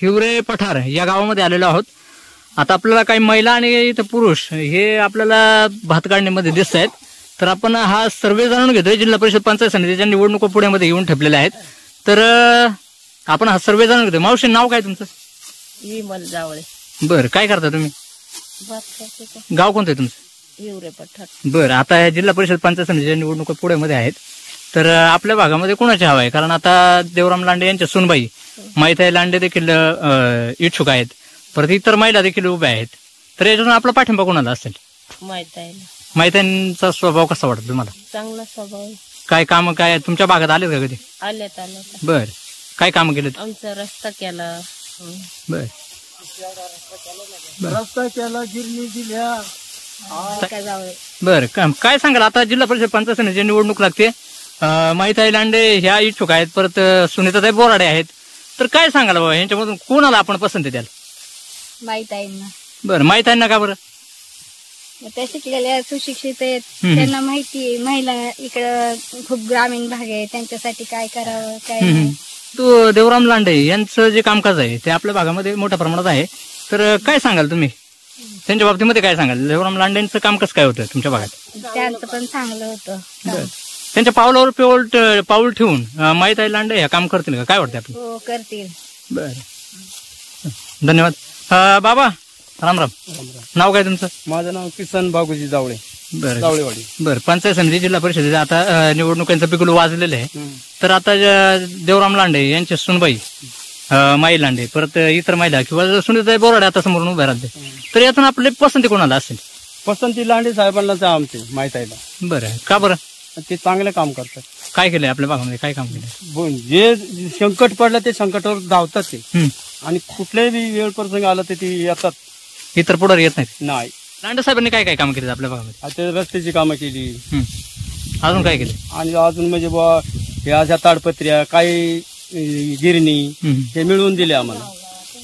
हिवरे पठार या गावामध्ये आलेलो आहोत. आता आपल्याला काही महिला आणि इथं पुरुष हे आपल्याला भात काढण्यामध्ये दिसत आहेत. तर आपण हा सर्वे जाणून घेतोय. जिल्हा परिषद पंचायत समितीच्या निवडणुका पुण्यामध्ये येऊन ठेपलेल्या आहेत. तर आपण हा सर्वे जाणून घेतोय. मावशी नाव काय तुमचं? विमल जावळे. बरं, काय करता तुम्ही? गाव कोणतं आहे तुमचं? हिवरे पठार. बरं, आता जिल्हा परिषद पंचायत समितीच्या निवडणुका पुण्यामध्ये आहेत. तर आपल्या भागामध्ये कोणाची हवा आहे? कारण आता देवराम लांडे यांच्या सुनबाई माईताई लांडे देखील इच्छुक आहेत. परत इतर महिला देखील उभ्या आहेत. तर याच्यातून आपला पाठिंबा कोणाला असेल? माईताईंचा स्वभाव कसा वाटतो तुम्हाला? चांगला स्वभाव. काय काम काय तुमच्या भागात आले का कधी? आलेत. बर, काय काम केले? आमचा रस्ता केला. बर, रस्ता केला, गिरणी दिल्या. बर, काय सांगाल? आता जिल्हा परिषद पंचायत समितीची निवडणूक लागते. माईताई लांडे ह्या इच्छुक आहेत. परत सुनीताताई बोराडे आहेत. तर काय सांगाल बाबा, यांच्यामधून कोणाला आपण पसंती द्याल? माईताईंना. बरं, माईताईंना का बरं? त्या शिकलेल्या सुशिक्षित आहेत. त्यांना माहिती आहे महिला इकडं खूप ग्रामीण भाग आहे, त्यांच्यासाठी काय करावं काय नाही. तो देवराम लांडे यांचं जे कामकाज आहे ते आपल्या भागामध्ये मोठ्या प्रमाणात आहे. तर काय सांगाल तुम्ही त्यांच्या बाबतीमध्ये? काय सांगाल? देवराम लांडेंचं काम कसं काय होतं तुमच्या भागात? त्यांचं पण चांगलं होतं. त्यांच्या पावलावर पाऊल ठेवून माईताई लांडे हे काम करतील का? काय वाटतं आपल्याला? हो, करतील. बरं, धन्यवाद. बाबा राम राम. नाव काय तुमचं? माझं नाव किसन बागुजी जावळे. बरं, जावळेवाडी. बरं, पंचायत समिती जिल्हा परिषदेचे आता निवडणुकांचं पिकूल वाजलेलं आहे. तर आता देवराम लांडे यांचे सुनबाई माई लांडे, परत इतर महिला किंवा सुनीताई बोराडे आता समोरून उभ्या राहते. तर यातून आपली पसंती कोणाला असेल? पसंती लांडे साहेबांनाच आहे आमची, माईताईला. बरं, का बरं? ते चांगले काम करतात. काय केलंय आपल्या भागामध्ये? काय काम केलंय? जे संकट पडलं ते संकटावर धावतात ते. आणि कुठल्याही वेळ प्रसंग आला ते येतात. इतर पुढे येत नाही. लांडे साहेबांनी काय काय काम केले आपल्या भागामध्ये? आता रस्त्याची कामं केली. अजून काय केले? आणि अजून म्हणजे बुवा ह्या ताडपत्र्या काही गिरणी हे मिळवून दिले आम्हाला.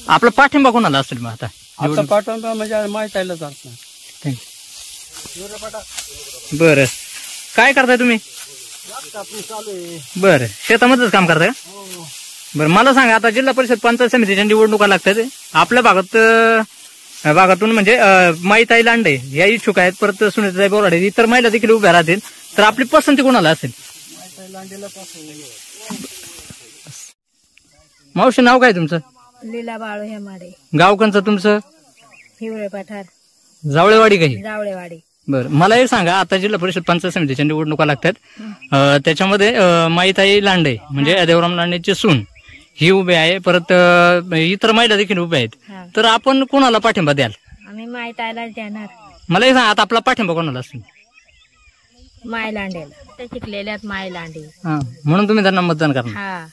आपला पाठिंबा कोणाला असेल मग आता? आता पाठिंबा म्हणजे माईताईलाच असणार. बरं, काय करताय तुम्ही? बरं, शेतामध्येच काम करताय का? बरं, मला सांगा, आता जिल्हा परिषद पंचायत समितीच्या निवडणुका लागतात. आपल्या भागातून म्हणजे माईताई लांडे या इच्छुक आहेत. परत सुनीताताई बोराडे, इतर महिला देखील उभ्या राहतील. तर आपली पसंती कोणाला असेल? मावशी नाव काय तुमचं? लीला बाळू हेमाडे. गाव कोणचं तुमचं? हिवरे पठार. जावळेवाडी काही? जावळेवाडी. बरं, मला हे सांगा, आता जिल्हा परिषद पंचायत समितीच्या निवडणुका लागतात. त्याच्यामध्ये माईताई लांडे म्हणजे देवराम लांडेची सून ही उभी आहे. परत इतर महिला देखील उभ्या आहेत. तर आपण कोणाला पाठिंबा द्याल? आम्ही माईताईला देणार. मला हे सांगा, आता आपला पाठिंबा कोणाला असेल? माई लांडेला. त्या शिकलेल्यात माई लांडे. म्हणून तुम्ही त्यांना मतदान करणार?